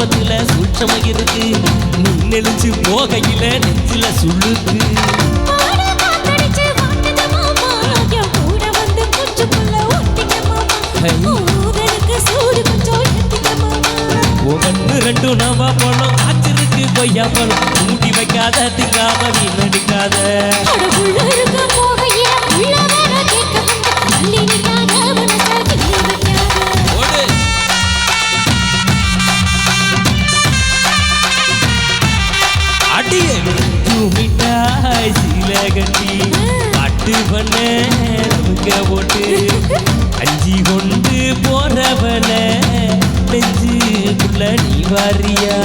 கோபத்துல சூட்சமா இருக்கு. நீ நெளிஞ்சு போகையில நெஞ்சில சுள்ளுக்கு. ஒன்று ரெண்டு நவா பழம் காய்ச்சிருக்கு கொய்யா பழம். மூடி வைக்காத திங்காம வீண் அடிக்காத. அடிய மிட்டாய் சீல கட்டி பாட்டு பண்ண நமக்க போட்டு அஞ்சி கொண்டு போறவன நெஞ்சுக்குள்ள நீ வாரியா?